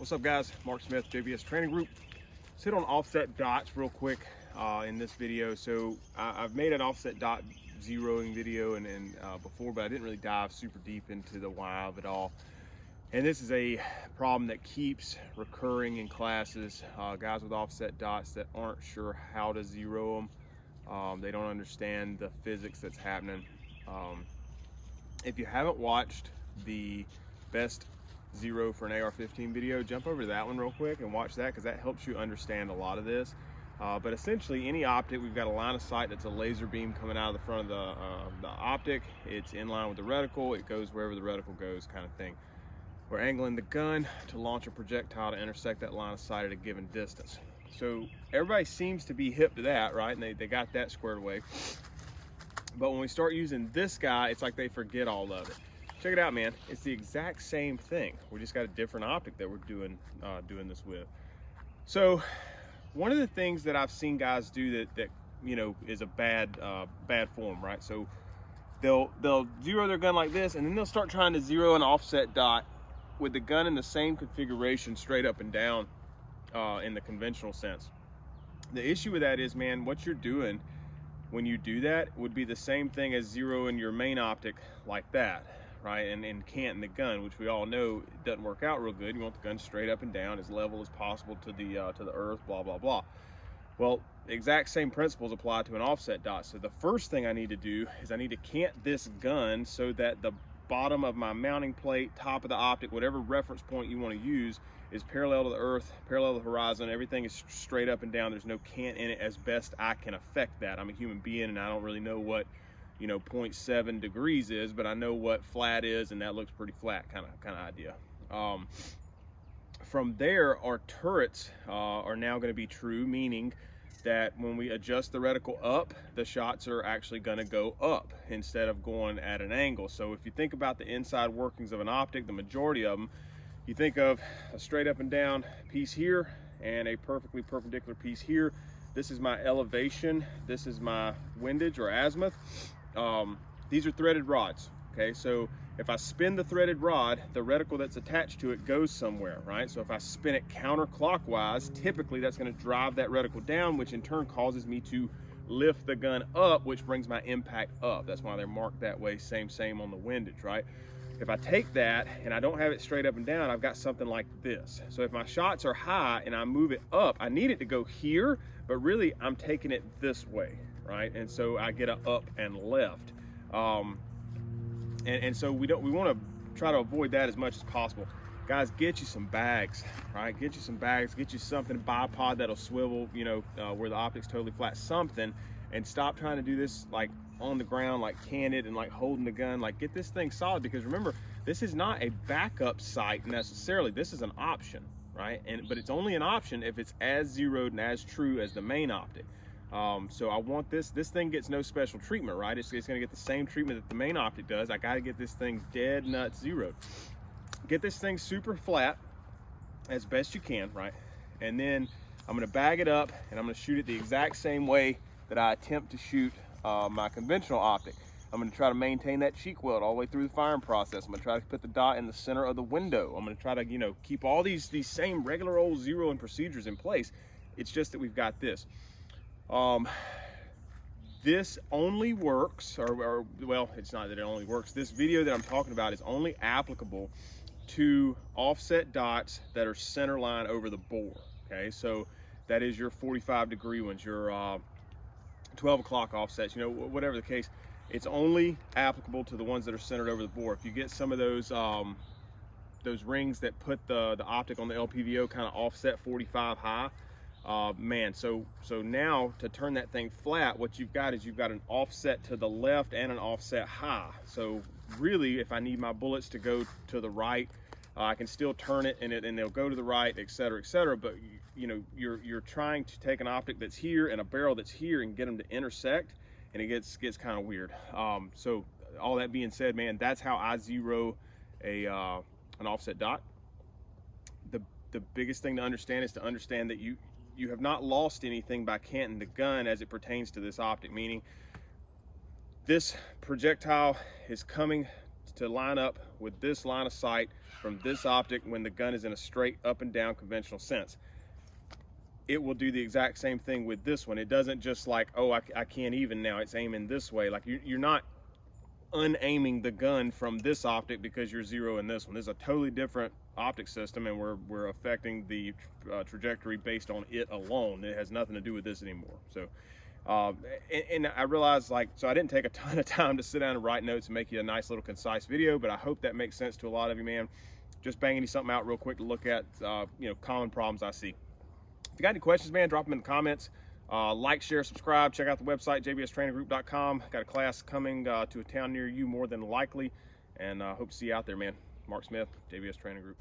What's up, guys? Mark Smith, JBS Training Group. Let's hit on offset dots real quick in this video. So I've made an offset dot zeroing video and before, but I didn't really dive super deep into the why of it all. And this is a problem that keeps recurring in classes. Guys with offset dots that aren't sure how to zero them. They don't understand the physics that's happening. If you haven't watched the best zero for an AR-15 video, jump over to that one real quick and watch that, because that helps you understand a lot of this. But essentially, any optic, we've got a line of sight that's a laser beam coming out of the front of the optic. It's in line with the reticle. It goes wherever the reticle goes, kind of thing. We're angling the gun to launch a projectile to intersect that line of sight at a given distance. So everybody seems to be hip to that, right? And they got that squared away. But when we start using this guy, it's like they forget all of it. Check it out, man. It's the exact same thing. We just got a different optic that we're doing this with. So one of the things that I've seen guys do that you know is a bad form, right? So they'll zero their gun like this, and then they'll start trying to zero an offset dot with the gun in the same configuration, straight up and down, in the conventional sense. The issue with that is, man, what you're doing when you do that would be the same thing as zeroing your main optic like that, right? And canting the gun, which we all know it doesn't work out real good. You want the gun straight up and down, as level as possible to the earth, blah blah blah. Well, the exact same principles apply to an offset dot. So the first thing I need to do is I need to cant this gun so that the bottom of my mounting plate, top of the optic, whatever reference point you want to use, is parallel to the earth, parallel to the horizon. Everything is straight up and down. There's no cant in it, as best I can affect that. I'm a human being and I don't really know what 0.7 degrees is, but I know what flat is, and that looks pretty flat, kind of idea. From there, our turrets are now going to be true, meaning that when we adjust the reticle up, the shots are actually going to go up instead of going at an angle. So if you think about the inside workings of an optic, the majority of them, you think of a straight up and down piece here and a perfectly perpendicular piece here. This is my elevation. This is my windage or azimuth. These are threaded rods. Okay, so if I spin the threaded rod, the reticle that's attached to it goes somewhere, right? So if I spin it counterclockwise, typically that's going to drive that reticle down, which in turn causes me to lift the gun up, which brings my impact up. That's why they're marked that way. Same on the windage, right? If I take that and I don't have it straight up and down, I've got something like this. So if my shots are high and I move it up, I need it to go here, but really I'm taking it this way, right? And so I get a up and left. And so we want to try to avoid that as much as possible. Guys, get you some bags, right? Get you some bags, get you something, bipod that'll swivel, where the optic's totally flat, something, and stop trying to do this like on the ground, like canted and like holding the gun. Like, get this thing solid, because remember, this is not a backup sight necessarily. This is an option, right? But it's only an option if it's as zeroed and as true as the main optic. So I want this thing gets no special treatment, right? It's going to get the same treatment that the main optic does. I got to get this thing dead nuts zeroed. Get this thing super flat as best you can, right? And then I'm going to bag it up and I'm going to shoot it the exact same way that I attempt to shoot my conventional optic. I'm going to try to maintain that cheek weld all the way through the firing process. I'm going to try to put the dot in the center of the window. I'm going to try to, keep all these same regular old zeroing procedures in place. It's just that we've got this. This only works, or well, it's not that it only works. This video that I'm talking about is only applicable to offset dots that are center line over the bore. Okay, so that is your 45-degree ones, your 12 o'clock offsets, whatever the case. It's only applicable to the ones that are centered over the bore. If you get some of those rings that put the optic on the LPVO kind of offset 45 high, man, so now to turn that thing flat, what you've got is you've got an offset to the left and an offset high. So really, if I need my bullets to go to the right, I can still turn it and they'll go to the right, etc., etc. But you're trying to take an optic that's here and a barrel that's here and get them to intersect, and it gets kind of weird. So all that being said, man, that's how I zero an offset dot. The biggest thing to understand is to understand that you have not lost anything by canting the gun as it pertains to this optic, meaning this projectile is coming to line up with this line of sight from this optic when the gun is in a straight up and down conventional sense. It will do the exact same thing with this one. It doesn't just like, oh, I can't even now, it's aiming this way. Like you're not unaiming the gun from this optic because you're zeroing this one. This is a totally different optic system, and we're affecting the trajectory based on it alone. It has nothing to do with this anymore. So and I realized, like, so I didn't take a ton of time to sit down and write notes and make you a nice little concise video, but I hope that makes sense to a lot of you, man. Just banging you something out real quick to look at, you know, common problems I see. If you got any questions, man, drop them in the comments. Like, share, subscribe. Check out the website, jbstraininggroup.com. Got a class coming to a town near you more than likely, and hope to see you out there, man. Mark Smith, JBS Training Group.